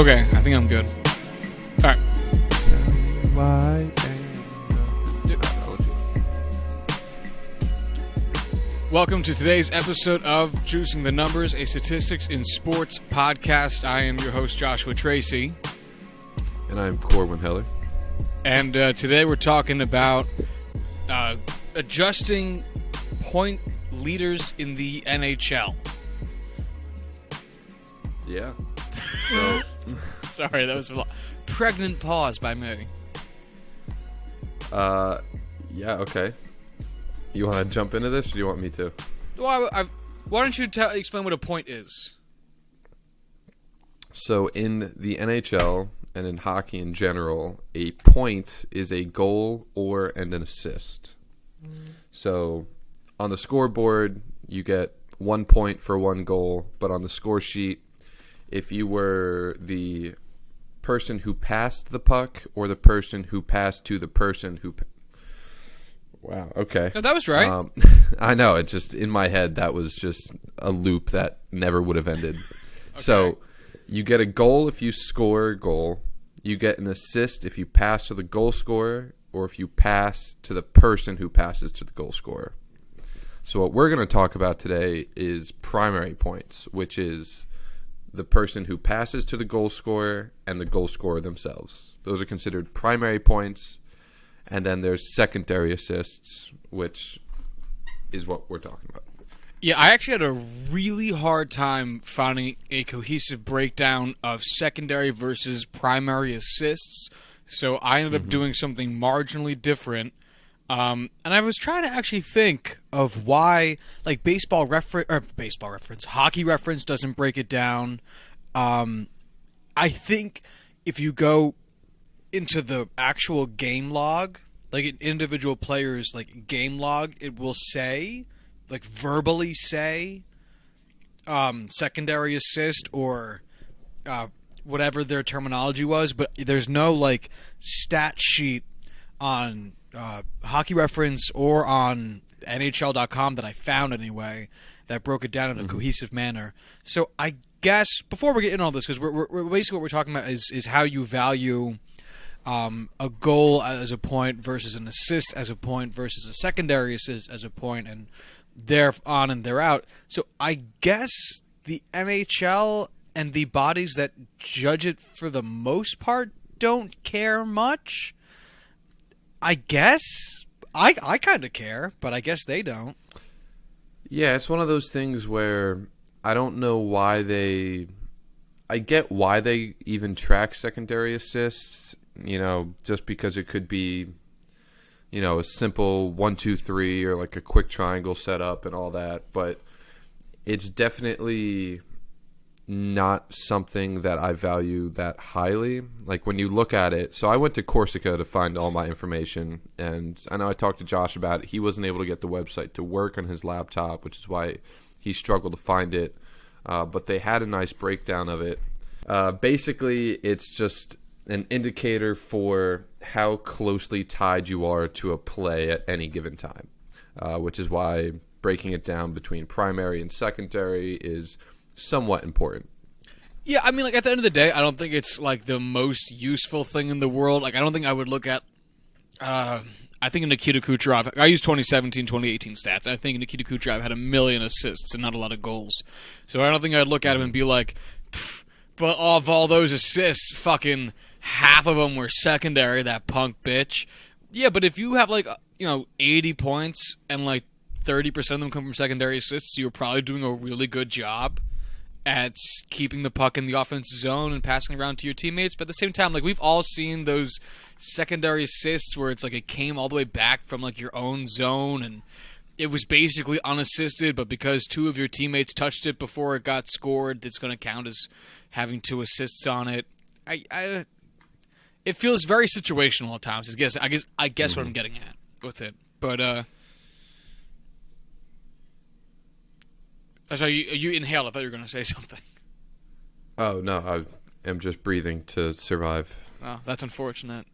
Okay, I think I'm good. All right. Welcome to today's episode of Juicing the Numbers, a statistics in sports podcast. I am your host, Joshua Tracy. And I'm Corwin Heller. And today we're talking about adjusting point leaders in the NHL. Yeah. So, sorry, that was a pregnant pause by me. Yeah, okay. You want to jump into this, or do you want me to? Well, why don't you explain what a point is? So, in the NHL and in hockey in general, a point is a goal or an assist. So, on the scoreboard, you get 1 point for one goal, but on the score sheet, if you were the person who passed the puck or the person who passed to the person who... Wow, okay. No, that was right. I know, it just, in my head, that was just a loop that never would have ended. Okay. So, you get a goal if you score a goal. You get an assist if you pass to the goal scorer or if you pass to the person who passes to the goal scorer. So, what we're going to talk about today is primary points, which is the person who passes to the goal scorer and the goal scorer themselves. Those are considered primary points. And then there's secondary assists, which is what we're talking about. Yeah, I actually had a really hard time finding a cohesive breakdown of secondary versus primary assists. So I ended up doing something marginally different. And I was trying to actually think of why, like, hockey reference doesn't break it down. I think if you go into the actual game log, like an individual player's like game log, it will say, like verbally say, secondary assist or whatever their terminology was, but there's no like stat sheet on hockey reference or on NHL.com that I found anyway that broke it down in a cohesive manner. So I guess before we get into all this, because we're basically what we're talking about is how you value a goal as a point versus an assist as a point versus a secondary assist as a point, and they're on and they're out. So I guess the NHL and the bodies that judge it for the most part don't care much. I guess I kind of care, but I guess they don't. Yeah, it's one of those things where I don't know why they... I get why they even track secondary assists, you know, just because it could be, you know, a simple 1, 2, 3 or like a quick triangle setup and all that, but it's definitely not something that I value that highly. Like when you look at it, so I went to Corsica to find all my information, and I know I talked to Josh about it. He wasn't able to get the website to work on his laptop, which is why he struggled to find it, but they had a nice breakdown of it. Basically, it's just an indicator for how closely tied you are to a play at any given time, which is why breaking it down between primary and secondary is somewhat important. Yeah, I mean, like, at the end of the day, I don't think it's, like, the most useful thing in the world. Like, I don't think I would look at, I think Nikita Kucherov, I use 2017, 2018 stats. I think Nikita Kucherov had 1 million assists and not a lot of goals. So I don't think I'd look at him and be like, but of all those assists, fucking half of them were secondary, that punk bitch. Yeah, but if you have, like, 80 points and, like, 30% of them come from secondary assists, you're probably doing a really good job at keeping the puck in the offensive zone and passing around to your teammates. But at the same time, like, we've all seen those secondary assists where it's like it came all the way back from, like, your own zone and it was basically unassisted, but because 2 of your teammates touched it before it got scored, it's going to count as having 2 assists on it. It feels very situational at times. I guess what I'm getting at with it. But so you inhaled. I thought you were going to say something. Oh no, I am just breathing to survive. Oh, that's unfortunate.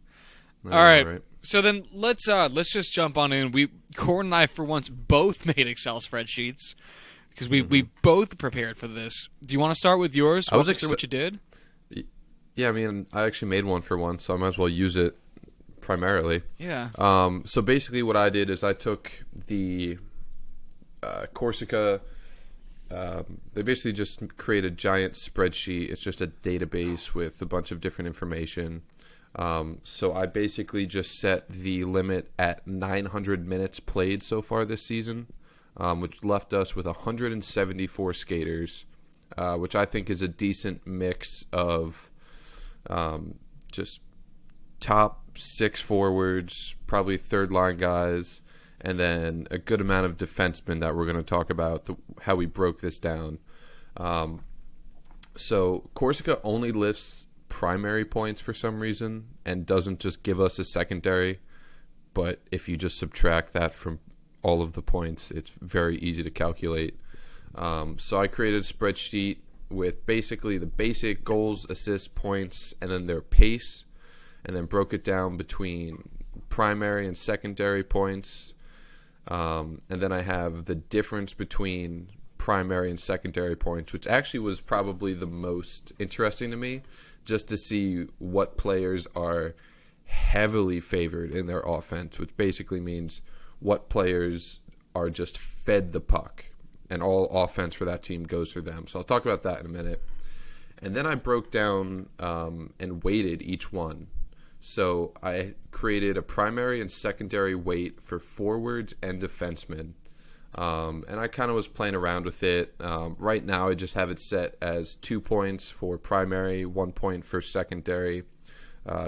All right. So then let's just jump on in. Corn and I, for once, both made Excel spreadsheets because we both prepared for this. Do you want to start with yours? Walk us through what you did. Yeah, I mean, I actually made one for once, so I might as well use it primarily. Yeah. So basically what I did is I took the Corsica. They basically just create a giant spreadsheet. It's just a database with a bunch of different information. So I basically just set the limit at 900 minutes played so far this season, which left us with 174 skaters, which I think is a decent mix of just top 6 forwards, probably third line guys, and then a good amount of defensemen that we're going to talk about, how we broke this down. So Corsica only lists primary points for some reason and doesn't just give us a secondary. But if you just subtract that from all of the points, it's very easy to calculate. So I created a spreadsheet with basically the basic goals, assists, points, and then their pace, and then broke it down between primary and secondary points. And then I have the difference between primary and secondary points, which actually was probably the most interesting to me, just to see what players are heavily favored in their offense, which basically means what players are just fed the puck, and all offense for that team goes for them. So I'll talk about that in a minute. And then I broke down and weighted each one. So I created a primary and secondary weight for forwards and defensemen. And I kind of was playing around with it. Right now I just have it set as 2 points for primary, 1 point for secondary,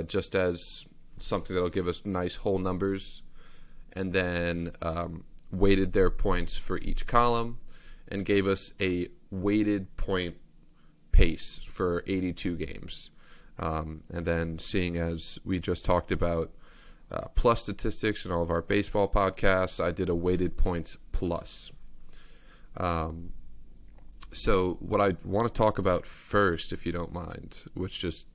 just as something that'll give us nice whole numbers. And then weighted their points for each column and gave us a weighted point pace for 82 games. And then seeing as we just talked about plus statistics in all of our baseball podcasts, I did a weighted points plus. So what I want to talk about first, if you don't mind, which just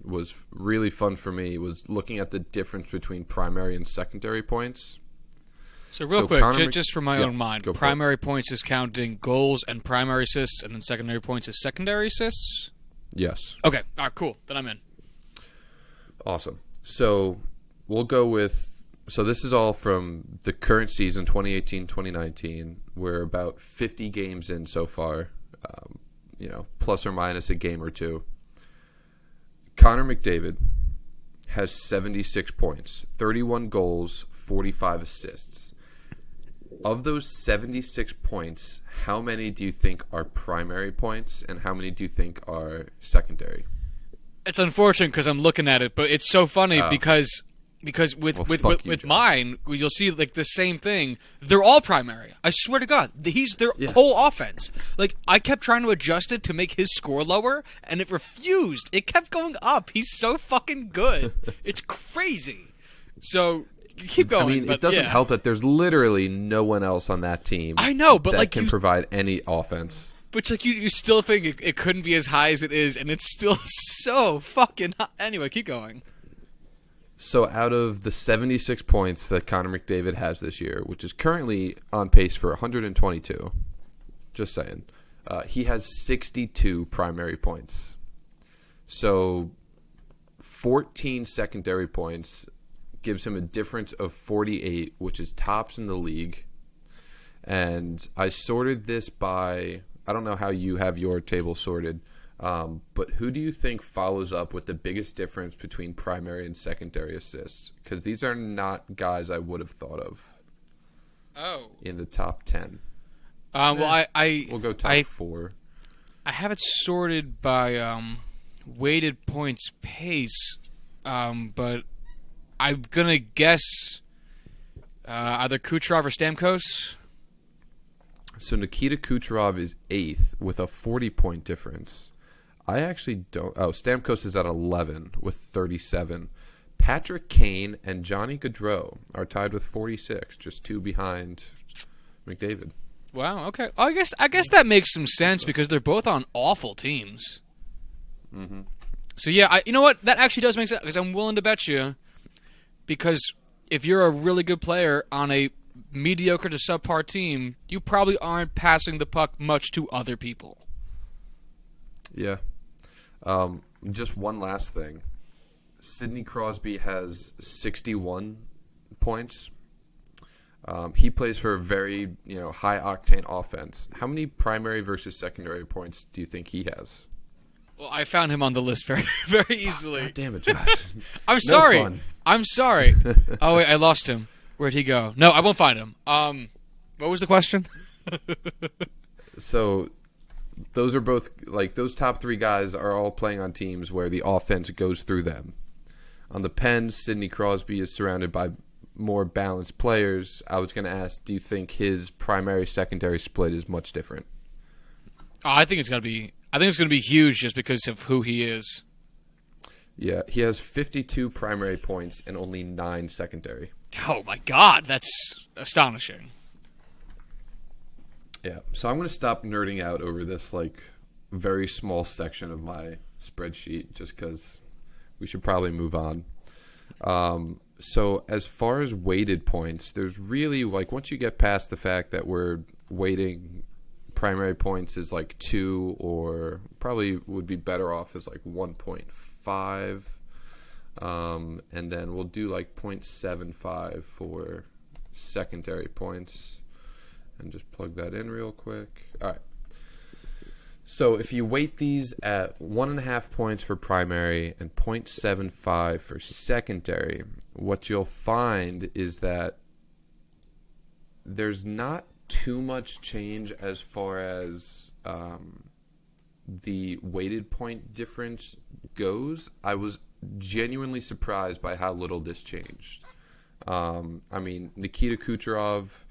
was really fun for me, was looking at the difference between primary and secondary points. So real quick, just for my own mind, primary points is counting goals and primary assists, and then secondary points is secondary assists? Yes. Okay. All right, cool. Then I'm in. Awesome. So we'll go with, so this is all from the current season, 2018-2019. We're about 50 games in so far, plus or minus a game or two. Connor McDavid has 76 points, 31 goals, 45 assists. Of those 76 points, how many do you think are primary points, and how many do you think are secondary? It's unfortunate because I'm looking at it, but it's so funny because with mine, you'll see like the same thing. They're all primary. I swear to God, he's their whole offense. Like I kept trying to adjust it to make his score lower, and it refused. It kept going up. He's so fucking good. It's crazy. So keep going. I mean, it doesn't help that there's literally no one else on that team. I know, but that can provide any offense. But like you still think it couldn't be as high as it is, and it's still so fucking high. Anyway, keep going. So out of the 76 points that Connor McDavid has this year, which is currently on pace for 122, just saying, he has 62 primary points. So 14 secondary points gives him a difference of 48, which is tops in the league. And I sorted this by, I don't know how you have your table sorted, but who do you think follows up with the biggest difference between primary and secondary assists? Because these are not guys I would have thought of. Oh. In the top 10. We'll go top 4. I have it sorted by weighted points pace, but I'm gonna guess either Kucherov or Stamkos. So Nikita Kucherov is 8th with a 40-point difference. I actually don't... Oh, Stamkos is at 11 with 37. Patrick Kane and Johnny Gaudreau are tied with 46, just 2 behind McDavid. Wow, okay. I guess that makes some sense because they're both on awful teams. Mm-hmm. So yeah, you know what? That actually does make sense because I'm willing to bet you, because if you're a really good player on a mediocre to subpar team, you probably aren't passing the puck much to other people. Yeah. just one last thing. Sidney Crosby has 61 points. He plays for a very, high octane offense. How many primary versus secondary points do you think he has? Well, I found him on the list very, very easily. God damn it, Josh. I'm sorry. I'm sorry. Oh wait, I lost him. Where'd he go? No, I won't find him. What was the question? So, those are both those top three guys are all playing on teams where the offense goes through them. On the Pens, Sidney Crosby is surrounded by more balanced players. I was going to ask, do you think his primary-secondary split is much different? I think it's going to be huge just because of who he is. Yeah, he has 52 primary points and only 9 secondary. Oh my God, that's astonishing. Yeah, so I'm going to stop nerding out over this very small section of my spreadsheet just because we should probably move on. So as far as weighted points, there's really once you get past the fact that we're weighting primary points is 2 or probably would be better off as 1.5, and then we'll do 0.75 for secondary points, and just plug that in real quick. All right. So if you weight these at 1.5 points for primary and 0.75 for secondary, what you'll find is that there's not too much change as far as the weighted point difference goes. I was genuinely surprised by how little this changed. Nikita Kucherov,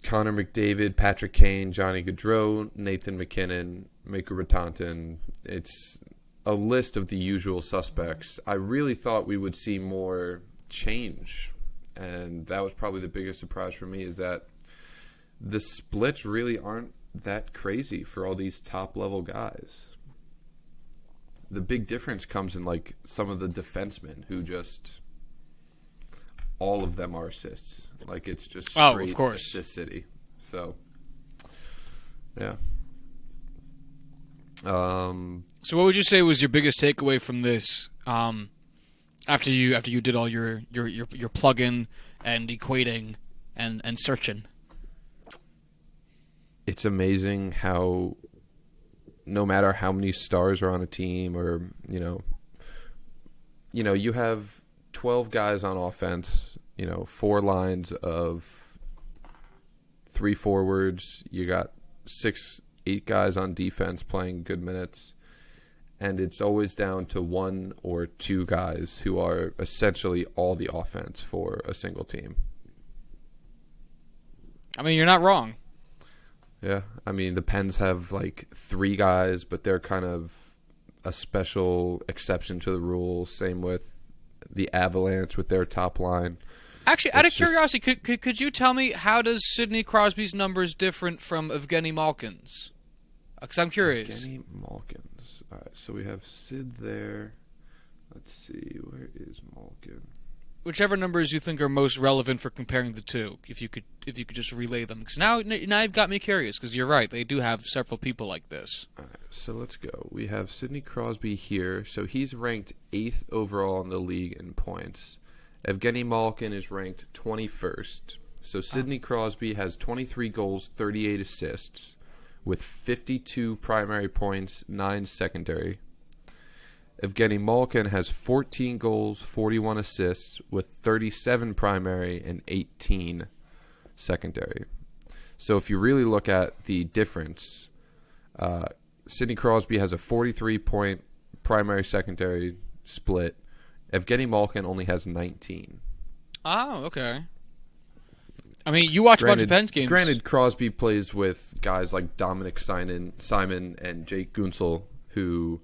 Connor McDavid, Patrick Kane, Johnny Gaudreau, Nathan McKinnon, Mikko Rantanen. It's a list of the usual suspects. I really thought we would see more change, and that was probably the biggest surprise for me, is that the splits really aren't that crazy for all these top-level guys. The big difference comes in some of the defensemen who just... all of them are assists. It's just straight assist city. So, yeah. So what would you say was your biggest takeaway from this after you did all your plug-in and equating and searching? It's amazing how no matter how many stars are on a team or, you have 12 guys on offense, 4 lines of 3 forwards. You got 8 guys on defense playing good minutes. And it's always down to 1 or 2 guys who are essentially all the offense for a single team. You're not wrong. Yeah. The Pens have 3 guys, but they're kind of a special exception to the rule. Same with the Avalanche with their top line. Actually, out of curiosity, could you tell me how does Sidney Crosby's numbers different from Evgeny Malkin's? Because I'm curious. Evgeny Malkin's. All right, so we have Sid there. Let's see, where is Malkin? Whichever numbers you think are most relevant for comparing the two, if you could just relay them. Because now you've got me curious. Because you're right, they do have several people like this. All right, so let's go. We have Sidney Crosby here. So he's ranked 8th overall in the league in points. Evgeny Malkin is ranked 21st. So Sidney Crosby has 23 goals, 38 assists, with 52 primary points, 9 secondary. Evgeny Malkin has 14 goals, 41 assists, with 37 primary and 18 secondary. So if you really look at the difference, Sidney Crosby has a 43-point primary-secondary split. Evgeny Malkin only has 19. Oh, okay. You watch a bunch of Pens games. Granted, Crosby plays with guys like Dominic Simon and Jake Guentzel, who...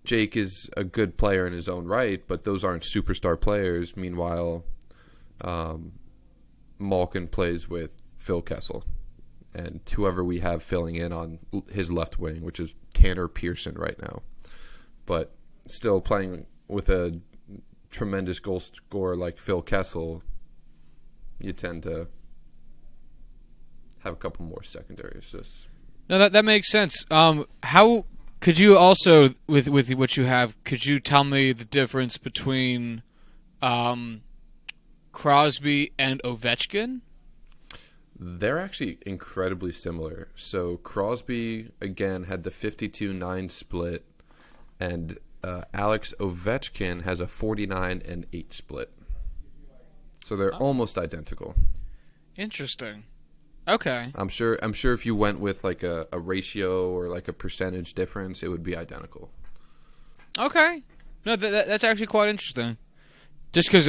Jake is a good player in his own right, but those aren't superstar players. Meanwhile, Malkin plays with Phil Kessel and whoever we have filling in on his left wing, which is Tanner Pearson right now. But still playing with a tremendous goal scorer like Phil Kessel, you tend to have a couple more secondary assists. No, that makes sense. How Could you also, with what you have, could you tell me the difference between Crosby and Ovechkin? They're actually incredibly similar. So Crosby, again, had the 52-9 split, and Alex Ovechkin has a 49-8 split. So they're almost identical. Interesting. Okay. I'm sure if you went with like a ratio or like a percentage difference, it would be identical. Okay. No, that's actually quite interesting. Just because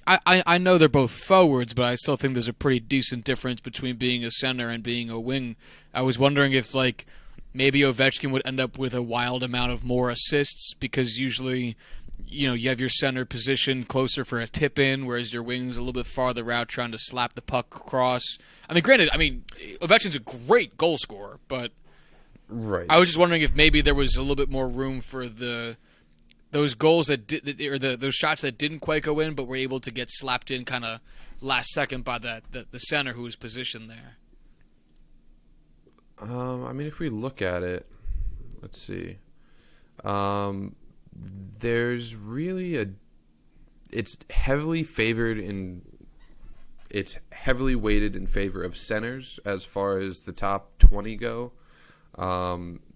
I know they're both forwards, but I still think there's a pretty decent difference between being a center and being a wing. I was wondering if like maybe Ovechkin would end up with a wild amount of more assists because usually, you have your center position closer for a tip in, whereas your wing's a little bit farther out trying to slap the puck across. Granted, Ovechkin's a great goal scorer, but right. I was just wondering if maybe there was a little bit more room for those goals those shots that didn't quite go in, but were able to get slapped in kind of last second by the center who was positioned there. If we look at it, let's see. There's really it's heavily weighted in favor of centers as far as the top 20 go.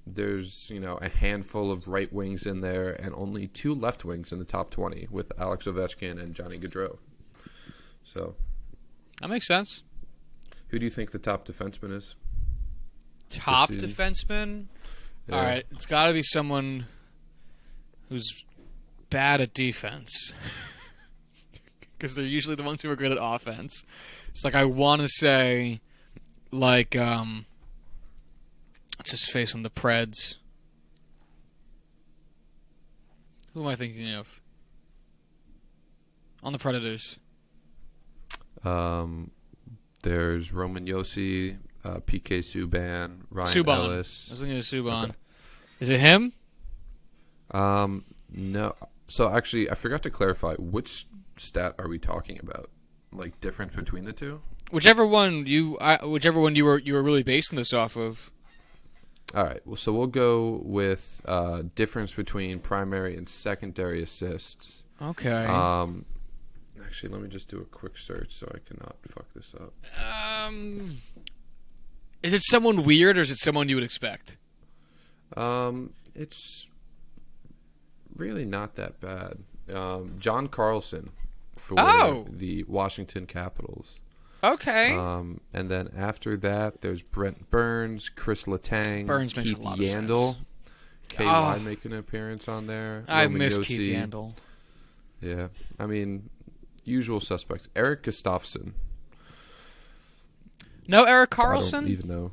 There's, a handful of right wings in there and only 2 left wings in the top 20 with Alex Ovechkin and Johnny Gaudreau. So that makes sense. Who do you think the top defenseman is? Top defenseman? Yeah. All right, it's got to be someone who's bad at defense. Because they're usually the ones who are good at offense. It's like I want to say, like, what's his face on the Preds? Who am I thinking of? On the Predators. There's Roman Josi, PK Subban, Ryan Subban. Ellis. I was thinking of Subban. Okay. Is it him? No. So actually, I forgot to clarify. Which stat are we talking about? Like difference between the two? Whichever one you were really basing this off of. All right. Well, so we'll go with difference between primary and secondary assists. Okay. Actually, let me just do a quick search so I cannot fuck this up. Is it someone weird or is it someone you would expect? It's really not that bad. John Carlson for the Washington Capitals. Okay. And then after that, there's Brent Burns, Chris Letang, Burns makes Keith a lot of Yandel. sense. KY making an appearance on there. I Roman miss Josi. Keith Yandel. Yeah. Usual suspects. Eric Gustafsson. No Eric I Carlson? don't even know.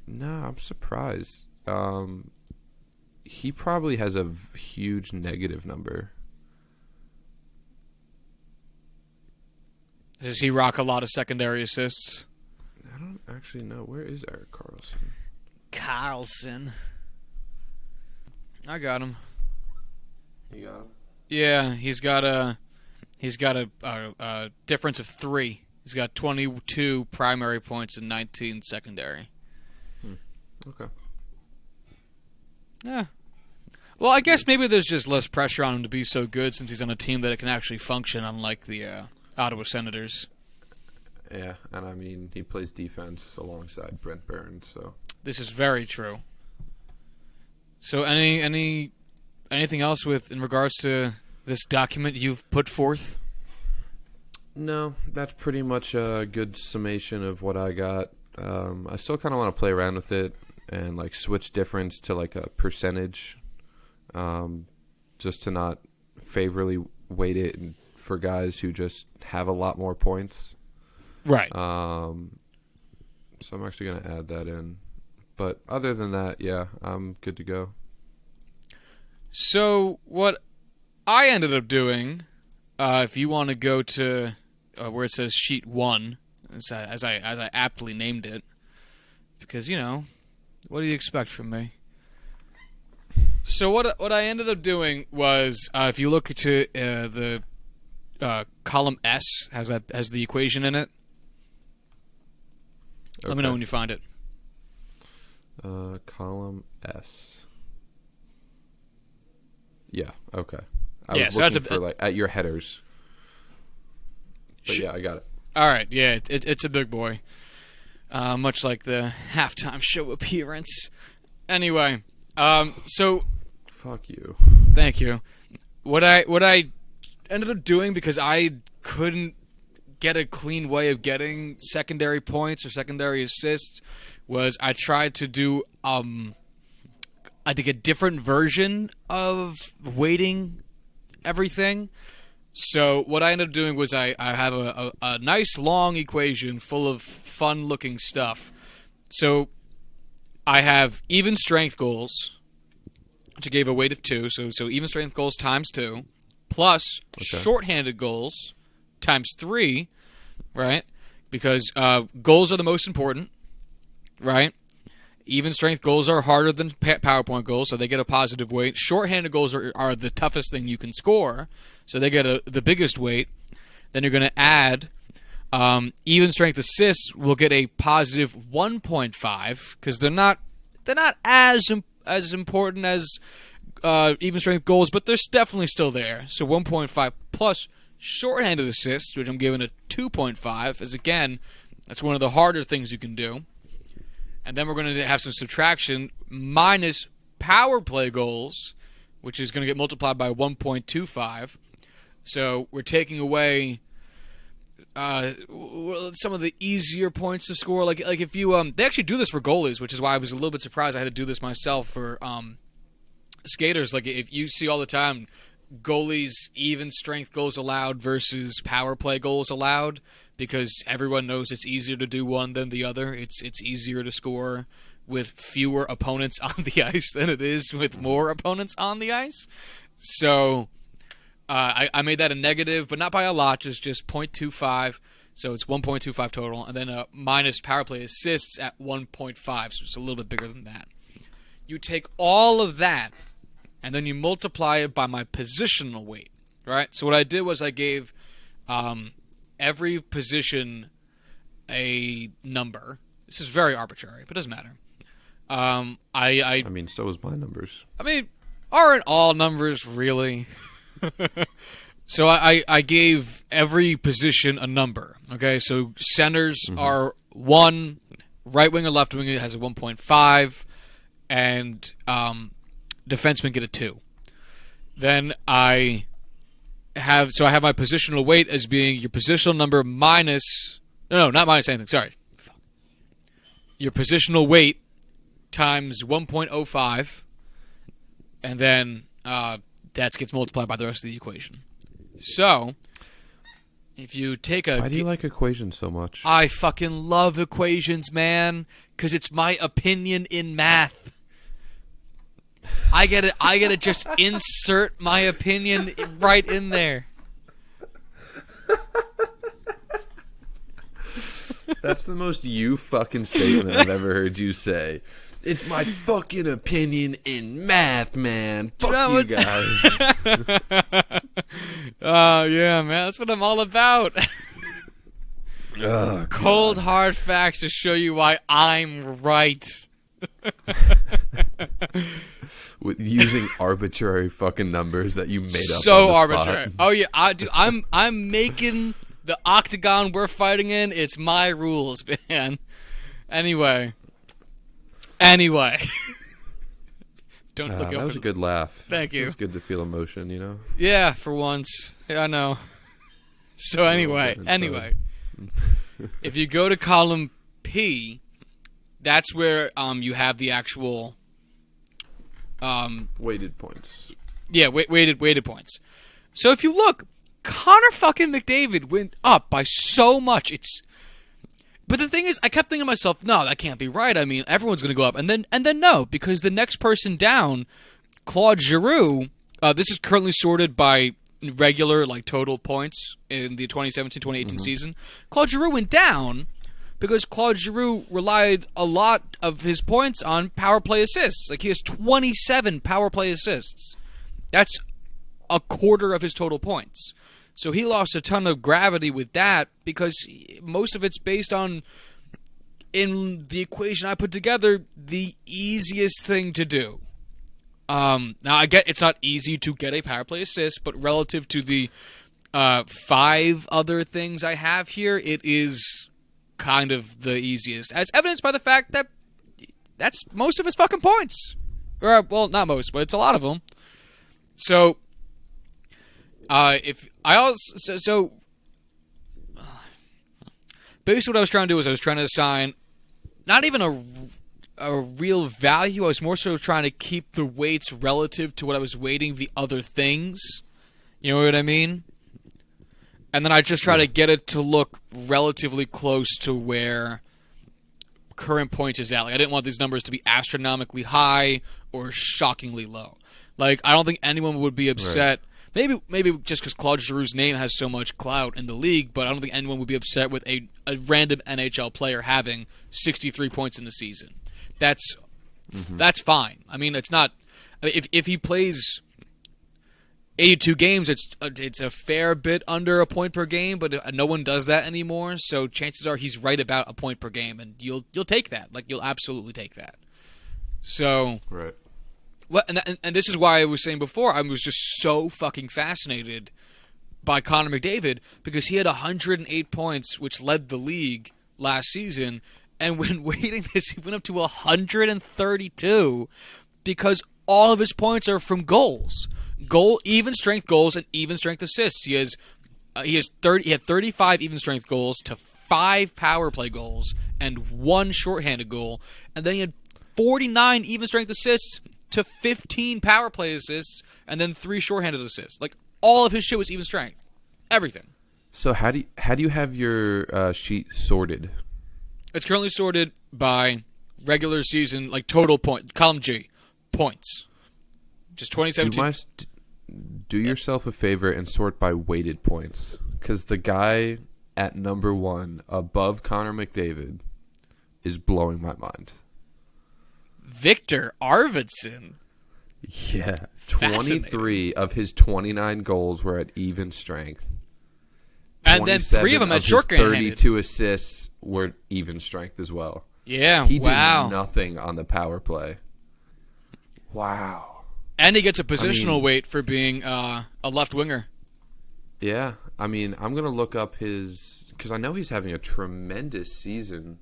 No, I'm surprised. He probably has a huge negative number. Does he rock a lot of secondary assists? I don't actually know. Where is Eric Carlson? Carlson. I got him. You got him? Yeah, he's got a difference of 3. He's got 22 primary points and 19 secondary. Okay. Yeah. Well, I guess maybe there's just less pressure on him to be so good since he's on a team that it can actually function, unlike the Ottawa Senators. Yeah, and he plays defense alongside Brent Burns, so. This is very true. So, anything else in regards to this document you've put forth? No, that's pretty much a good summation of what I got. I still kind of want to play around with it and switch difference to a percentage, just to not favorably weight it for guys who just have a lot more points. Right. So I'm actually going to add that in. But other than that, yeah, I'm good to go. So what I ended up doing, if you want to go to where it says sheet 1, as I aptly named it, because what do you expect from me? So what I ended up doing was, if you look to the column S has the equation in it. Okay. Let me know when you find it. Column S. Yeah. Okay. I Yeah, was so that's looking for like at your headers. But yeah, I got it. All right, yeah, it's a big boy. Much like the halftime show appearance. Anyway, so Fuck you. thank you. What I ended up doing, because I couldn't get a clean way of getting secondary points or secondary assists, was I tried to do I did a different version of weighting everything. So what I ended up doing was I have a nice long equation full of fun looking stuff. So I have even strength goals, which I gave a weight of 2. So even strength goals times 2, plus shorthanded goals times 3, right? Because goals are the most important, right? Even strength goals are harder than PowerPoint goals, so they get a positive weight. Shorthanded goals are the toughest thing you can score, so they get the biggest weight. Then you're going to add even strength assists will get a positive 1.5 because they're not as important as even strength goals, but they're definitely still there. So 1.5 plus shorthanded assists, which I'm giving a 2.5, is again that's one of the harder things you can do. And then we're going to have some subtraction minus power play goals, which is going to get multiplied by 1.25. So we're taking away some of the easier points to score. Like if you they actually do this for goalies, which is why I was a little bit surprised I had to do this myself for skaters. Like if you see all the time goalies even strength goals allowed versus power play goals allowed, because everyone knows it's easier to do one than the other. It's easier to score with fewer opponents on the ice than it is with more opponents on the ice. So I made that a negative, but not by a lot, just 0.25. So it's 1.25 total, and then minus power play assists at 1.5, so it's a little bit bigger than that. You take all of that, and then you multiply it by my positional weight, right? So what I did was I gave every position a number. This is very arbitrary, but it doesn't matter. I mean, so is my numbers. I mean, aren't all numbers really? So I gave every position a number. Okay, so centers are 1, right wing or left wing has a 1.5, and defensemen get a 2. Then I have my positional weight as being your positional number minus not minus anything. Sorry, your positional weight times 1.05, and then that gets multiplied by the rest of the equation. So if you take a... Why do you like equations so much? I fucking love equations, man, because it's my opinion in math. I get to just insert my opinion right in there. That's the most you fucking statement I've ever heard you say. It's my fucking opinion in math, man. Fuck you guys. Oh, yeah, man. That's what I'm all about. Oh, cold, hard facts to show you why I'm right. With using arbitrary fucking numbers that you made up. So on the arbitrary. spot. Oh yeah, I'm making the octagon we're fighting in. It's my rules, man. Anyway. Don't look up. That was a good laugh. Thank you. It's good to feel emotion, you know. Yeah, for once. Yeah, I know. So anyway, if you go to column P, that's where you have the actual weighted points. Yeah, weighted points. So if you look, Connor fucking McDavid went up by so much. But the thing is, I kept thinking to myself, no, that can't be right. I mean, everyone's going to go up. And then no, because the next person down, Claude Giroux, this is currently sorted by regular, like, total points in the 2017-2018 season. Claude Giroux went down because Claude Giroux relied a lot of his points on power play assists. Like, he has 27 power play assists. That's a quarter of his total points. So he lost a ton of gravity with that because most of it's based on, in the equation I put together, the easiest thing to do. Now I get it's not easy to get a power play assist, but relative to the 5 other things I have here, it is kind of the easiest, as evidenced by the fact that that's most of his fucking points. Or, well, not most, but it's a lot of them. So, if I also basically what I was trying to do was I was trying to assign not even a real value. I was more so trying to keep the weights relative to what I was weighting the other things. You know what I mean? And then I just try to get it to look relatively close to where current points is at. Like, I didn't want these numbers to be astronomically high or shockingly low. Like, I don't think anyone would be upset. Right. Maybe just because Claude Giroux's name has so much clout in the league, but I don't think anyone would be upset with a random NHL player having 63 points in the season. That's fine. I mean, it's not. I mean, if he plays 82 games, it's a fair bit under a point per game, but no one does that anymore. So chances are he's right about a point per game, and you'll take that. Like, you'll absolutely take that. So right. Well, and this is why I was saying before, I was just so fucking fascinated by Connor McDavid, because he had 108 points, which led the league last season, and when weighting this, he went up to 132 because all of his points are from goals. Even strength goals and even strength assists. He had 35 even strength goals to 5 power play goals and 1 shorthanded goal, and then he had 49 even strength assists to 15 power play assists and then 3 shorthanded assists. Like, all of his shit was even strength. Everything. So how do you have your sheet sorted? It's currently sorted by regular season, like total point, column G, points. Just 2017. Do yourself a favor and sort by weighted points, because the guy at number 1 above Connor McDavid is blowing my mind. Victor Arvidsson. Yeah, 23 of his 29 goals were at even strength. And then 3 of them at shorthanded. 32 assists were even strength as well. Yeah, he did nothing on the power play. Wow. And he gets a positional weight for being a left winger. Yeah, I mean, I'm going to look up his, because I know he's having a tremendous season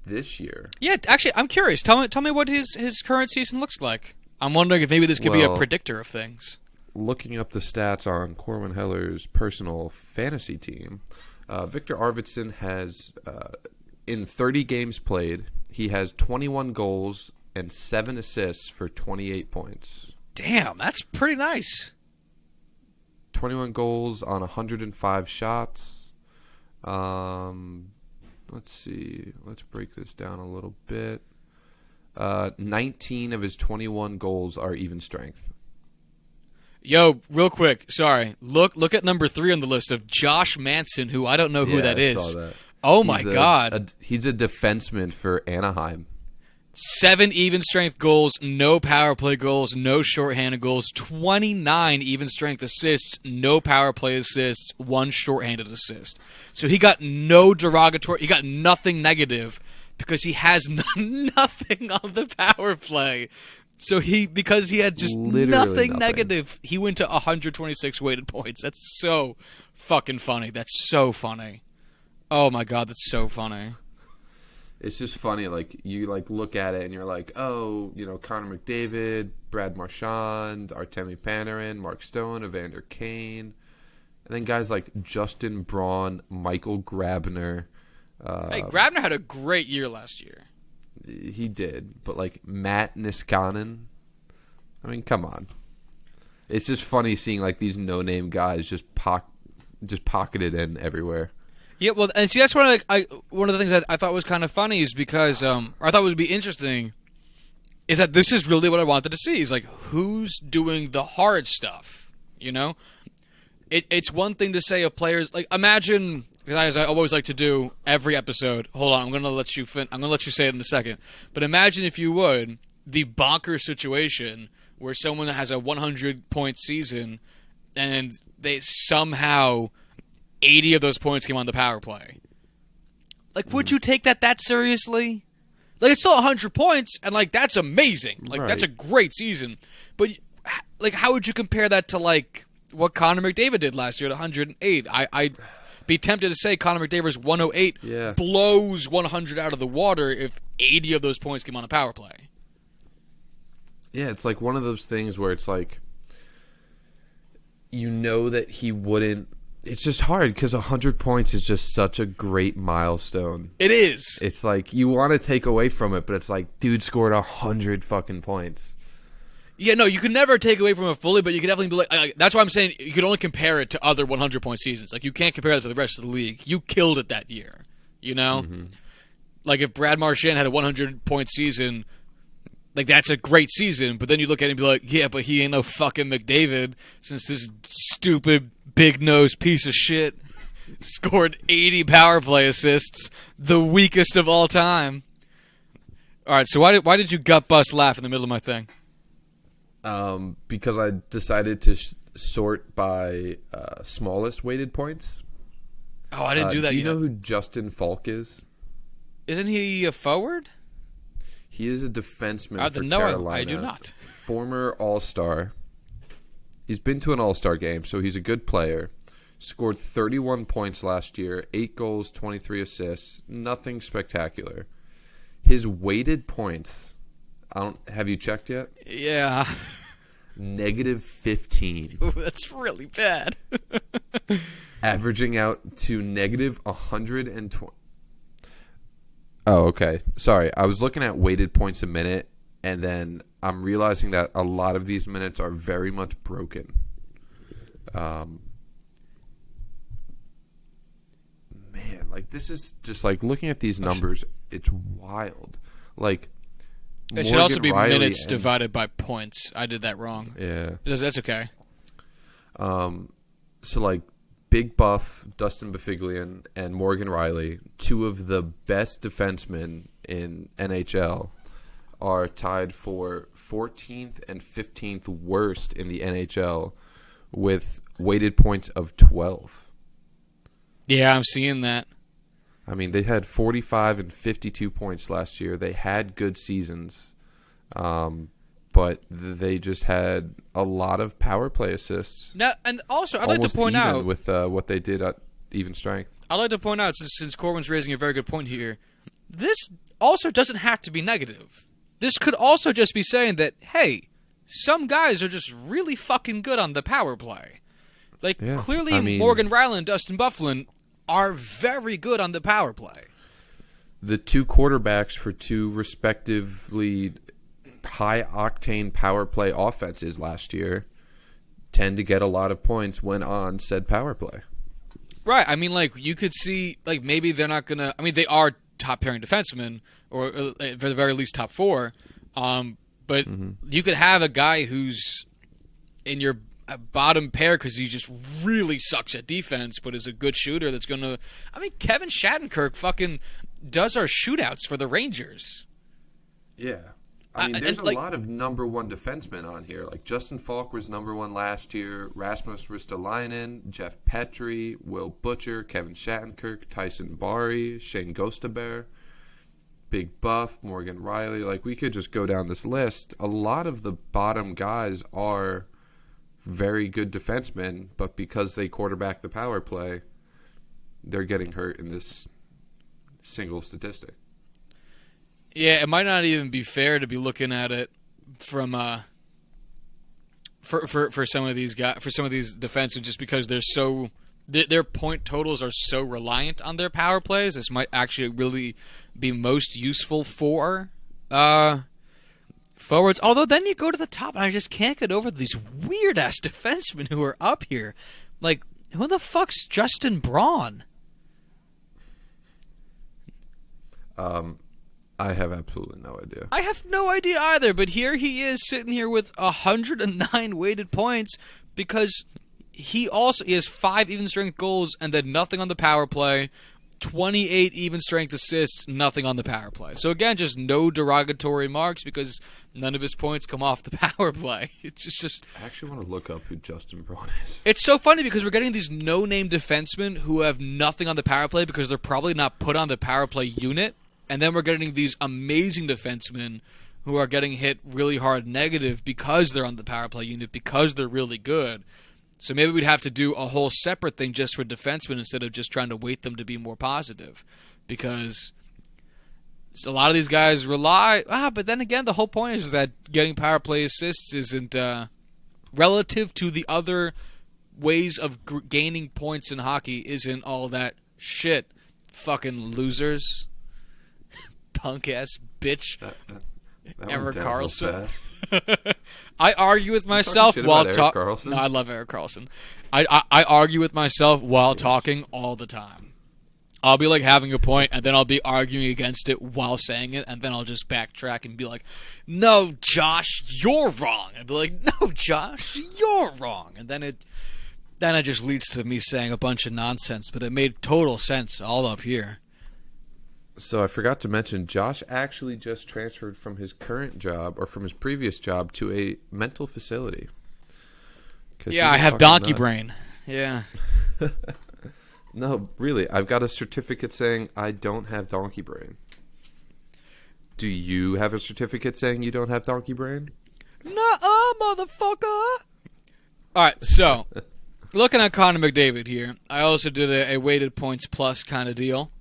this year. Yeah, actually, I'm curious. Tell me what his current season looks like. I'm wondering if maybe this could be a predictor of things. Looking up the stats on Corwin Heller's personal fantasy team, Victor Arvidsson has, in 30 games played, he has 21 goals and 7 assists for 28 points. Damn, that's pretty nice. 21 goals on 105 shots. Let's see. Let's break this down a little bit. 19 of his 21 goals are even strength. Yo, real quick, sorry. Look at number 3 on the list of Josh Manson, who I don't know who that is. Saw that. Oh my God. He's a defenseman for Anaheim. 7 even strength goals, no power play goals, no shorthanded goals, 29 even strength assists, no power play assists, 1 shorthanded assist. So he got no derogatory, he got nothing negative because he has nothing on the power play. So because he had just nothing negative, he went to 126 weighted points. That's so fucking funny. That's so funny. Oh my God, that's so funny. It's just funny, like, you, like, look at it and you're like, oh, you know, Connor McDavid, Brad Marchand, Artemi Panarin, Mark Stone, Evander Kane, and then guys like Justin Braun, Michael Grabner. Hey, Grabner had a great year last year. He did, but, like, Matt Niskanen, I mean, come on. It's just funny seeing, like, these no-name guys just pocketed in everywhere. Yeah, well, and see, that's one of the things that I thought was kind of funny is because, or I thought would be interesting, is that this is really what I wanted to see. Is like, who's doing the hard stuff, you know? It's one thing to say of players, like, imagine, as I always like to do every episode, hold on, I'm going to let you say it in a second, but imagine, if you would, the bonker situation where someone has a 100-point season and they somehow 80 of those points came on the power play. Like, would you take that seriously? Like, it's still 100 points, and, like, that's amazing. Like, Right. that's a great season. But, like, how would you compare that to, like, what Connor McDavid did last year at 108? I'd be tempted to say Connor McDavid's 108 blows 100 out of the water if 80 of those points came on a power play. Yeah, it's like one of those things where it's like, you know that he wouldn't. It's just hard because 100 points is just such a great milestone. It is. It's like you want to take away from it, but it's like, dude scored 100 fucking points. Yeah, no, you can never take away from it fully, but you can definitely be like, that's why I'm saying you can only compare it to other 100-point seasons. Like, you can't compare it to the rest of the league. You killed it that year, you know? Mm-hmm. Like, if Brad Marchand had a 100-point season, like, that's a great season, but then you look at it and be like, yeah, but he ain't no fucking McDavid, since this stupid, big-nosed piece of shit scored 80 power play assists, the weakest of all time. All right, so why did you gut bust laugh in the middle of my thing? Because I decided to sort by smallest weighted points. Oh, I didn't do that yet. Do you know who Justin Falk is? Isn't he a forward? He is a defenseman for No, Carolina. I do not. Former All-Star. He's been to an All-Star game, so he's a good player. Scored 31 points last year, 8 goals, 23 assists. Nothing spectacular. His weighted points, have you checked yet? Yeah. Negative 15. Ooh, that's really bad. Averaging out to negative 120. Oh, okay. Sorry. I was looking at weighted points a minute, and then I'm realizing that a lot of these minutes are very much broken. Man, like, this is just, like, looking at these numbers, it's wild. Like, it should also be minutes divided by points. I did that wrong. Yeah. That's okay. So, like, Big Buff, Dustin Baffiglian, and Morgan Riley, two of the best defensemen in NHL, are tied for 14th and 15th worst in the NHL with weighted points of 12. Yeah, I'm seeing that. I mean, they had 45 and 52 points last year. They had good seasons, but they just had a lot of power play assists. Now, and also, I'd like to point out with what they did at even strength. I'd like to point out, since Corwin's raising a very good point here, this also doesn't have to be negative. This could also just be saying that, hey, some guys are just really fucking good on the power play. Like, clearly Morgan Riley and Dustin Byfuglien are very good on the power play. The two quarterbacks for two respectively high-octane power play offenses last year tend to get a lot of points when on said power play. Right. I mean, like, you could see, like, maybe they're not going to... I mean, they are top-pairing defensemen, or for the very least top four, but you could have a guy who's in your bottom pair because he just really sucks at defense, but is a good shooter that's going to... I mean, Kevin Shattenkirk fucking does our shootouts for the Rangers. Yeah. I mean, there's a lot of number one defensemen on here. Like, Justin Falk was number one last year. Rasmus Ristolainen, Jeff Petrie, Will Butcher, Kevin Shattenkirk, Tyson Barrie, Shane Gostabert, Big Buff, Morgan Riley. Like, we could just go down this list. A lot of the bottom guys are very good defensemen, but because they quarterback the power play, they're getting hurt in this single statistic. Yeah, it might not even be fair to be looking at it from for some of these guys, for some of these defensemen, just because they're so their point totals are so reliant on their power plays. This might actually really be most useful for forwards. Although then you go to the top, and I just can't get over these weird ass defensemen who are up here. Like, who the fuck's Justin Braun? I have absolutely no idea. I have no idea either, but here he is sitting here with 109 weighted points because he has 5 even strength goals and then nothing on the power play, 28 even strength assists, nothing on the power play. So again, just no derogatory marks because none of his points come off the power play. It's just I actually want to look up who Justin Braun is. It's so funny because we're getting these no-name defensemen who have nothing on the power play because they're probably not put on the power play unit. And then we're getting these amazing defensemen who are getting hit really hard negative because they're on the power play unit, because they're really good. So maybe we'd have to do a whole separate thing just for defensemen instead of just trying to weight them to be more positive. Because a lot of these guys rely... but then again, the whole point is that getting power play assists isn't... relative to the other ways of gaining points in hockey isn't all that shit. Fucking losers. Punk-ass bitch. Erik Karlsson. I argue with myself while talking. No, I love Erik Karlsson. I argue with myself while talking all the time. I'll be like having a point, and then I'll be arguing against it while saying it, and then I'll just backtrack and be like, "No, Josh, you're wrong." And be like, "No, Josh, you're wrong." And then it just leads to me saying a bunch of nonsense, but it made total sense all up here. So I forgot to mention, Josh actually just transferred from his current job, or from his previous job, to a mental facility. Yeah, I have donkey brain. Yeah. No, really, I've got a certificate saying I don't have donkey brain. Do you have a certificate saying you don't have donkey brain? Nuh-uh, motherfucker! Alright, so, looking at Connor McDavid here, I also did a weighted points plus kind of deal.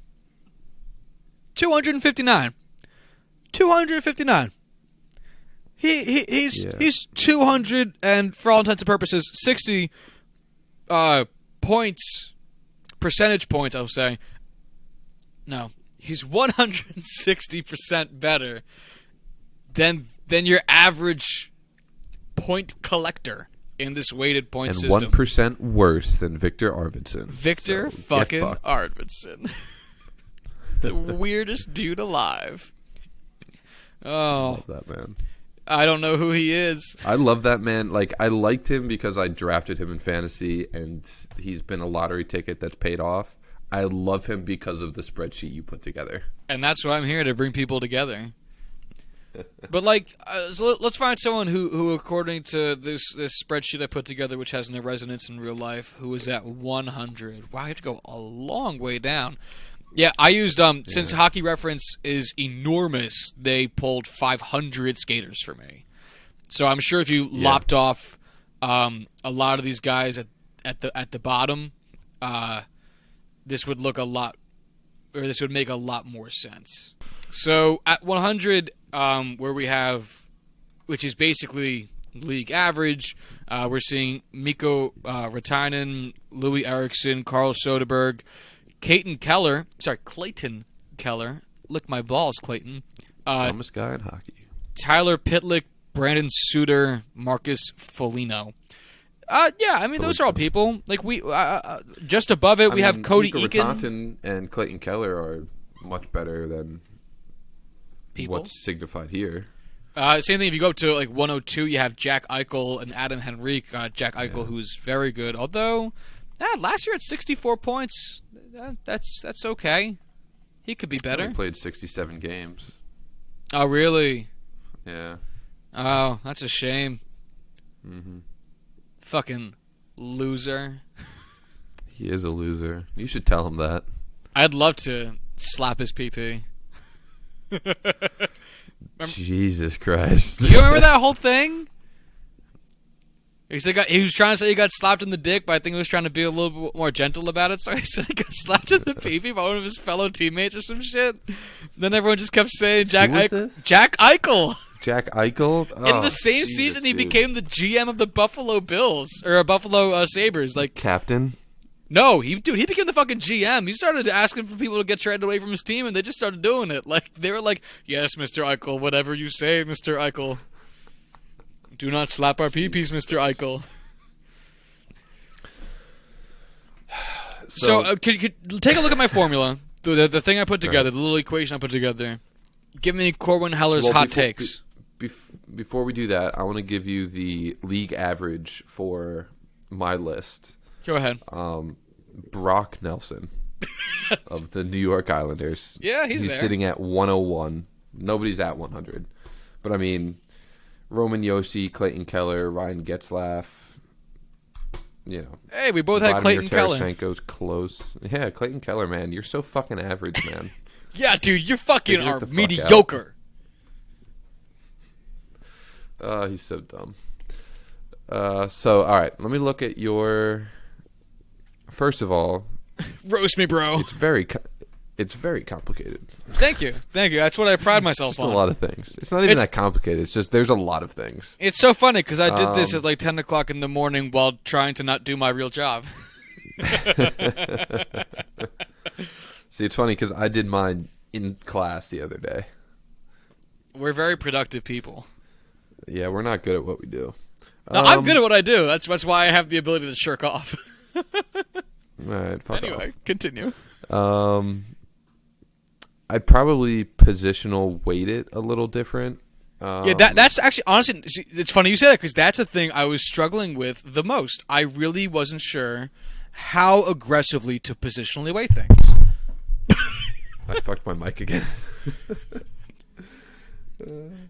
259. 259. He's 200, and for all intents and purposes, 60 points... percentage points, I'll say. No, he's 160% better than your average point collector in this weighted point system. And 1% worse than Victor Arvidsson. Victor fucking Arvidsson. The weirdest dude alive. Oh. I love that man. I don't know who he is. I love that man. Like, I liked him because I drafted him in fantasy, and he's been a lottery ticket that's paid off. I love him because of the spreadsheet you put together. And that's why I'm here, to bring people together. But, like, so let's find someone who according to this spreadsheet I put together, which has no resonance in real life, who is at 100. Wow, I have to go a long way down. Yeah, I used, since Hockey Reference is enormous, they pulled 500 skaters for me. So I'm sure if you lopped off a lot of these guys at the bottom, this would look a lot, or this would make a lot more sense. So at 100, where we have, which is basically league average, we're seeing Mikko Raitanen, Louis Eriksson, Carl Soderberg, Clayton Keller, lick my balls, Clayton. Dumbest guy in hockey. Tyler Pitlick, Brandon Suter, Marcus Foligno. Those are all people. Like we, just above it, we have Cody Eakin. Raitanen and Clayton Keller are much better than people. What's signified here. Same thing. If you go up to like 102, you have Jack Eichel and Adam Henrique. Jack Eichel, who's very good, although last year at 64 points. That's okay. He could be better. He played 67 games. Oh, really? Yeah. Oh, that's a shame. Mm-hmm. Fucking loser. He is a loser. You should tell him that. I'd love to slap his pee-pee. Jesus Christ. You remember that whole thing? He was trying to say he got slapped in the dick, but I think he was trying to be a little bit more gentle about it. So he said he got slapped in the pee-pee by one of his fellow teammates or some shit. Then everyone just kept saying Jack Eichel. Jack Eichel. Jack Eichel? Oh, in the same season, he became the GM of the Buffalo Bills or Buffalo Sabres. Like captain. No, he became the fucking GM. He started asking for people to get traded away from his team, and they just started doing it. Like they were like, "Yes, Mr. Eichel, whatever you say, Mr. Eichel." Do not slap our pee-pees, Mr. Eichel. So could take a look at my formula, the thing I put together, the little equation I put together. Give me Corwin Heller's hot takes. Before we do that, I want to give you the league average for my list. Go ahead. Brock Nelson of the New York Islanders. Yeah, he's there. He's sitting at 101. Nobody's at 100. But, I mean... Roman Josi, Clayton Keller, Ryan Getzlaf, Hey, we both had Clayton Keller. Tarasenko's close. Yeah, Clayton Keller, man. You're so fucking average, man. Yeah, dude, you fucking Figure it are the fuck mediocre. He's so dumb. So, all right, let me look at your. First of all, Roast me, bro. it's very complicated. Thank you. That's what I pride myself It's on. just a lot of things. It's not even that complicated. It's just there's a lot of things. It's so funny because I did this at like 10 o'clock in the morning while trying to not do my real job. See, it's funny because I did mine in class the other day. We're very productive people. Yeah, we're not good at what we do. No, I'm good at what I do. That's why I have the ability to shirk off. All right, fuck Anyway, off. continue. I'd probably positional weight it a little different. Yeah, that's actually, honestly, it's funny you say that because that's a thing I was struggling with the most. I really wasn't sure how aggressively to positionally weight things. I fucked my mic again.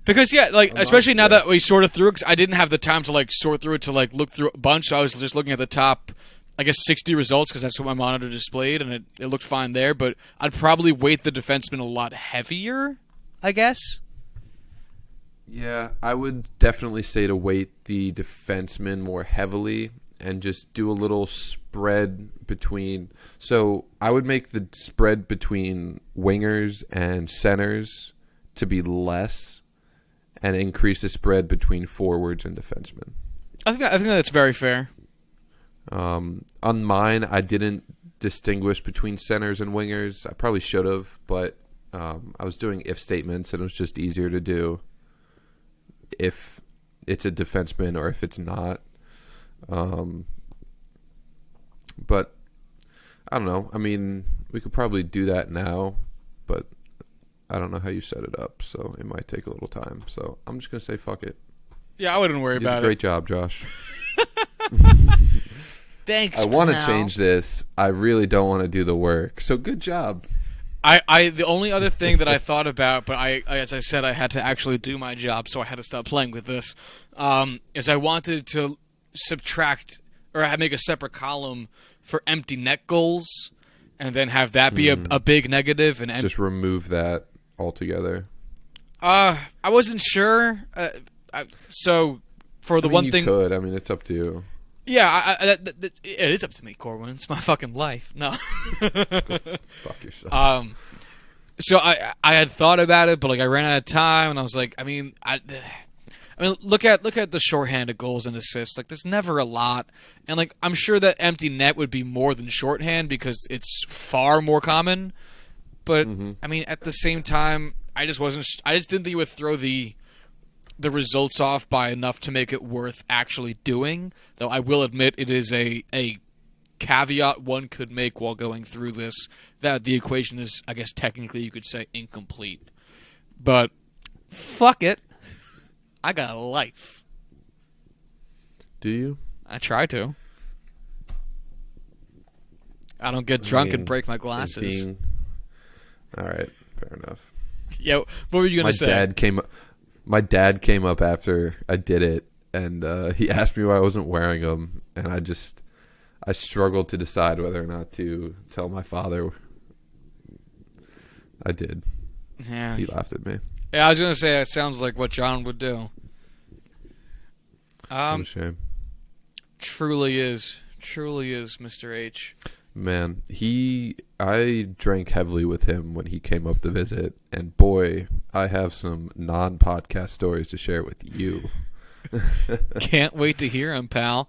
Because, yeah, like, especially now that we sorted through it, because I didn't have the time to, like, sort through it to, like, look through a bunch, so I was just looking at the top, I guess, 60 results, because that's what my monitor displayed, and it looked fine there, but I'd probably weight the defenseman a lot heavier, I guess. Yeah, I would definitely say to weight the defenseman more heavily and just do a little spread between. So I would make the spread between wingers and centers to be less and increase the spread between forwards and defensemen. I think that's very fair. On mine, I didn't distinguish between centers and wingers. I probably should have, but I was doing if statements, and it was just easier to do if it's a defenseman or if it's not. But I don't know. I mean, we could probably do that now, but I don't know how you set it up, so it might take a little time. So I'm just going to say fuck it. Yeah, I wouldn't worry about it. Great job, Josh. Thanks, I want to pal. change this. I really don't want to do the work. So good job. The only other thing that I thought about, but as I said, I had to actually do my job, so I had to stop playing with this, is I wanted to subtract or make a separate column for empty net goals, and then have that be a big negative. And just remove that altogether. I wasn't sure. So for the one you thing, could. I mean, it's up to you. Yeah, it is up to me, Corwin. It's my fucking life. No. Fuck yourself. So I had thought about it, but like I ran out of time, and I was like, I mean, look at the shorthanded goals and assists. Like, there's never a lot, and like I'm sure that empty net would be more than shorthand because it's far more common. But I mean, at the same time, I just didn't think it would throw the results off by enough to make it worth actually doing. Though I will admit it is a caveat one could make while going through this, that the equation is, I guess technically you could say, incomplete. But fuck it. I got a life. Do you? I try to. I don't get drunk and break my glasses. All right, fair enough. Yeah, what were you going to say? My dad came up after I did it, and he asked me why I wasn't wearing them, and I struggled to decide whether or not to tell my father. I did. Yeah. He laughed at me. Yeah, I was going to say, it sounds like what John would do. What a shame. Truly is, Mr. H. Man, I drank heavily with him when he came up to visit, and boy, I have some non-podcast stories to share with you. Can't wait to hear him, pal.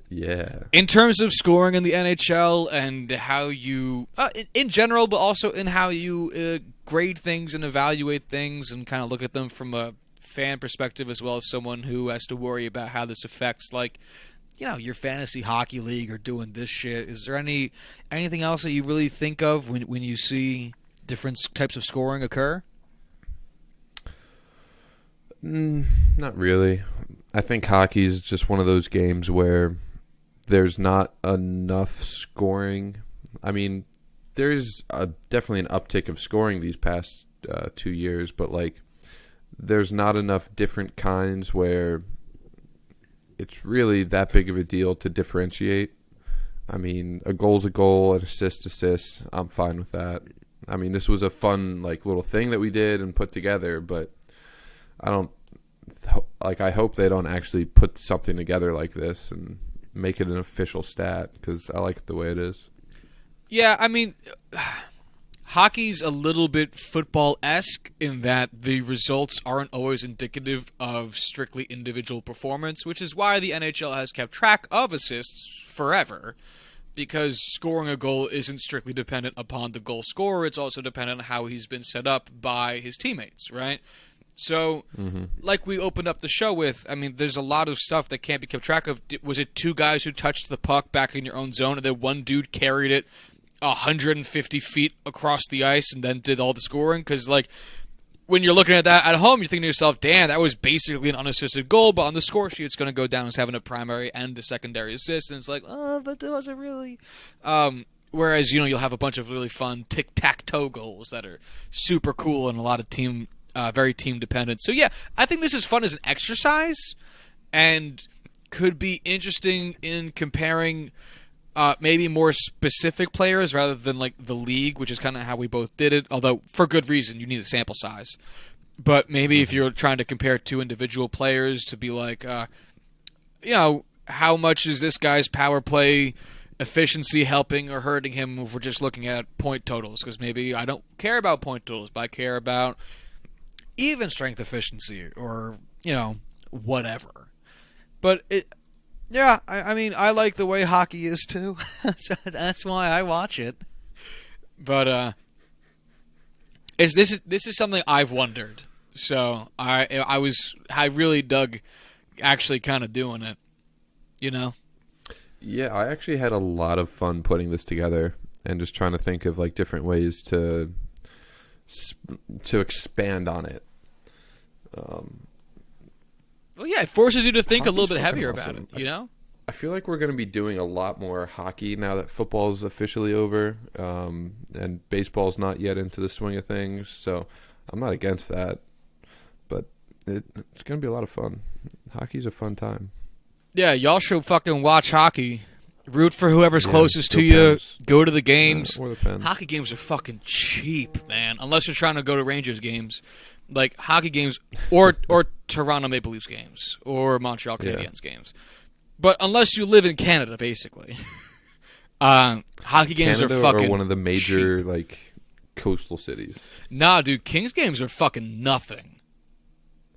Yeah. In terms of scoring in the NHL and how you, in general, but also in how you grade things and evaluate things and kind of look at them from a fan perspective as well as someone who has to worry about how this affects, like, you know, your fantasy hockey league or doing this shit. Is there anything else that you really think of when you see different types of scoring occur? Not really. I think hockey is just one of those games where there's not enough scoring. I mean, there's definitely an uptick of scoring these past 2 years, but like there's not enough different kinds where it's really that big of a deal to differentiate. I mean, a goal's a goal, an assist. I'm fine with that. I mean, this was a fun like little thing that we did and put together, but I don't like. I hope they don't actually put something together like this and make it an official stat because I like it the way it is. Yeah, I mean, hockey's a little bit football-esque in that the results aren't always indicative of strictly individual performance, which is why the NHL has kept track of assists forever, because scoring a goal isn't strictly dependent upon the goal scorer. It's also dependent on how he's been set up by his teammates, right? So, like we opened up the show with, I mean, there's a lot of stuff that can't be kept track of. Was it two guys who touched the puck back in your own zone, and then one dude carried it 150 feet across the ice and then did all the scoring? Because, like, when you're looking at that at home, you're thinking to yourself, damn, that was basically an unassisted goal, but on the score sheet, it's going to go down as having a primary and a secondary assist, and it's like, oh, but it wasn't really. Whereas, you'll have a bunch of really fun tic-tac-toe goals that are super cool and a lot of very team-dependent. So, yeah, I think this is fun as an exercise and could be interesting in comparing maybe more specific players rather than like the league, which is kind of how we both did it, although for good reason. You need a sample size. But maybe if you're trying to compare two individual players to be like, how much is this guy's power play efficiency helping or hurting him if we're just looking at point totals? Because maybe I don't care about point totals, but I care about even strength efficiency or, whatever. But yeah, I mean, I like the way hockey is too. That's why I watch it. But this is something I've wondered. So I really dug actually kind of doing it. Yeah, I actually had a lot of fun putting this together and just trying to think of like different ways to expand on it. Well, yeah, it forces you to think a little bit heavier about it, I feel like we're going to be doing a lot more hockey now that football is officially over, and baseball's not yet into the swing of things, so I'm not against that. But it's going to be a lot of fun. Hockey's a fun time. Yeah, y'all should fucking watch hockey. Root for whoever's closest to you. Pens. Go to the games. Or the Pens. Hockey games are fucking cheap, man. Unless you're trying to go to Rangers games. Like, hockey games or Toronto Maple Leafs games or Montreal Canadiens games. But unless you live in Canada, basically. Hockey games Canada are fucking or one of the major, cheap. like, coastal cities. Nah, dude, Kings games are fucking nothing.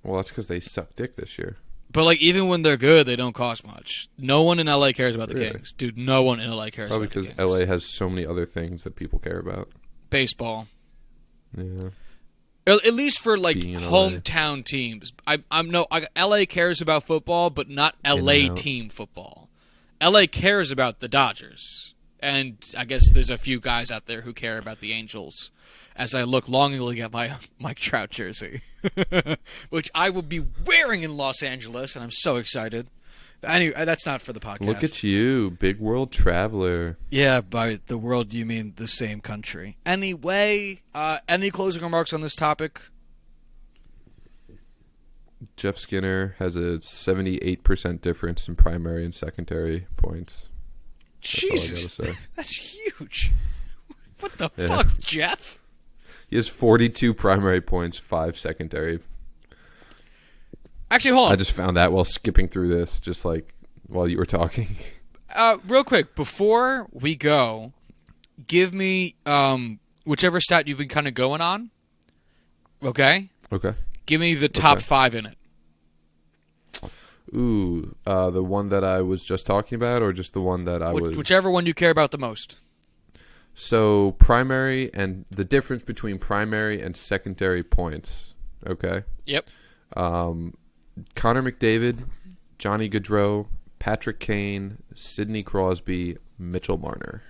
Well, that's because they suck dick this year. But, like, even when they're good, they don't cost much. No one in LA cares about the Really? Kings. Dude, no one in LA cares Probably about the because Kings. LA has so many other things that people care about. Baseball. Yeah. At least for, like, Being in LA. hometown teams. LA cares about football, but not LA team football. LA cares about the Dodgers. And I guess there's a few guys out there who care about the Angels. As I look longingly at my Mike Trout jersey, which I will be wearing in Los Angeles, and I'm so excited. Anyway, that's not for the podcast. Look at you, big world traveler. Yeah, by the world you mean the same country. Anyway, any closing remarks on this topic? Jeff Skinner has a 78% difference in primary and secondary points. Jesus, all I gotta say. That's huge. What the fuck, Jeff? He has 42 primary points, 5 secondary. Actually, hold on. I just found that while skipping through this, just like while you were talking. Real quick, before we go, give me whichever stat you've been kind of going on. Okay? Okay. Give me the top 5 in it. Ooh, the one that I was just talking about, or just the one that I was... Whichever one you care about the most. So, primary, and the difference between primary and secondary points. Okay? Yep. Connor McDavid, Johnny Gaudreau, Patrick Kane, Sidney Crosby, Mitchell Marner.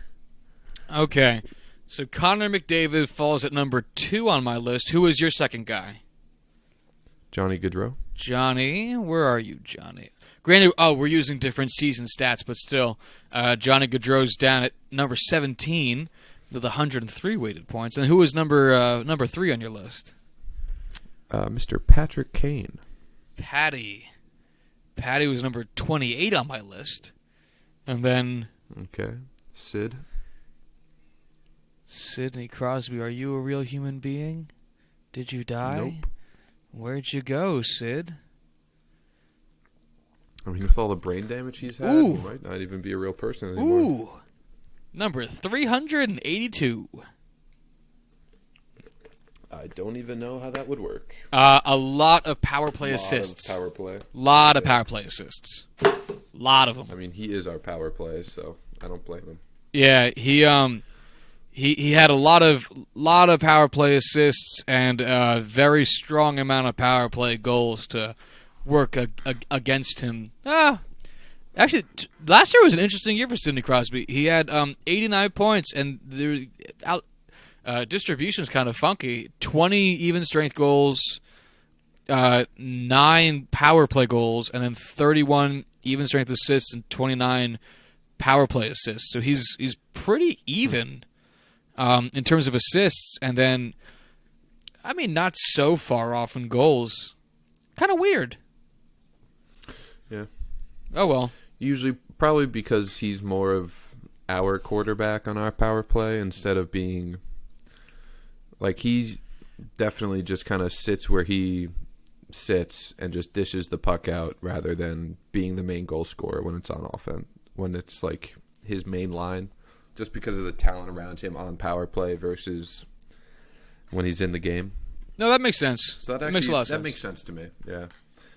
Okay. So, Connor McDavid falls at number 2 on my list. Who is your second guy? Johnny Gaudreau. Johnny, where are you, Johnny? Granted, we're using different season stats, but still, Johnny Gaudreau's down at number 17 with 103 weighted points. And who is number 3 on your list? Mr. Patrick Kane. Patty was number 28 on my list. And then... Okay. Sid. Sidney Crosby, are you a real human being? Did you die? Nope. Where'd you go, Sid? I mean, with all the brain damage he's had, he might not even be a real person anymore. Ooh. Number 382. I don't even know how that would work. A lot of power play assists. Power play. Lot of power play assists. Lot of them. I mean, he is our power play, so I don't blame him. Yeah, he had a lot of power play assists and a very strong amount of power play goals to work against him. Actually, last year was an interesting year for Sidney Crosby. He had 89 points, and the distribution's kind of funky. 20 even strength goals, 9 power play goals, and then 31 even strength assists and 29 power play assists. So he's pretty even in terms of assists, and then I mean not so far off in goals. Kind of weird. Yeah. Oh well. Usually, probably because he's more of our quarterback on our power play instead of being like he definitely just kind of sits where he sits and just dishes the puck out rather than being the main goal scorer when it's on offense, when it's like his main line, just because of the talent around him on power play versus when he's in the game. No, that makes sense. So that makes a lot of sense. That makes sense to me, yeah.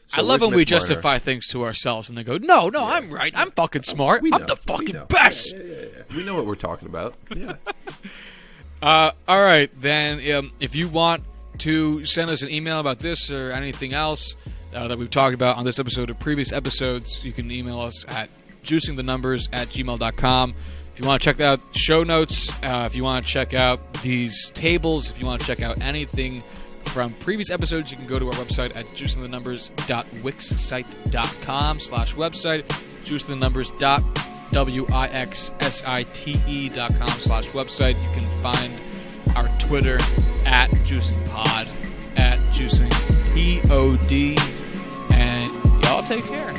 So I love when we justify things to ourselves and they go, no, I'm right. I'm fucking smart. I'm the fucking best. Yeah. We know what we're talking about. Yeah. All right, then if you want to send us an email about this or anything else that we've talked about on this episode or previous episodes, you can email us at juicingthenumbers@gmail.com. If you want to check out show notes, if you want to check out these tables, if you want to check out anything from previous episodes, you can go to our website at juicingthenumbers.wixsite.com/website, juicingthenumbers.wixsite.com/website. You can find our Twitter at juicingpod, at juicingpod, and y'all take care.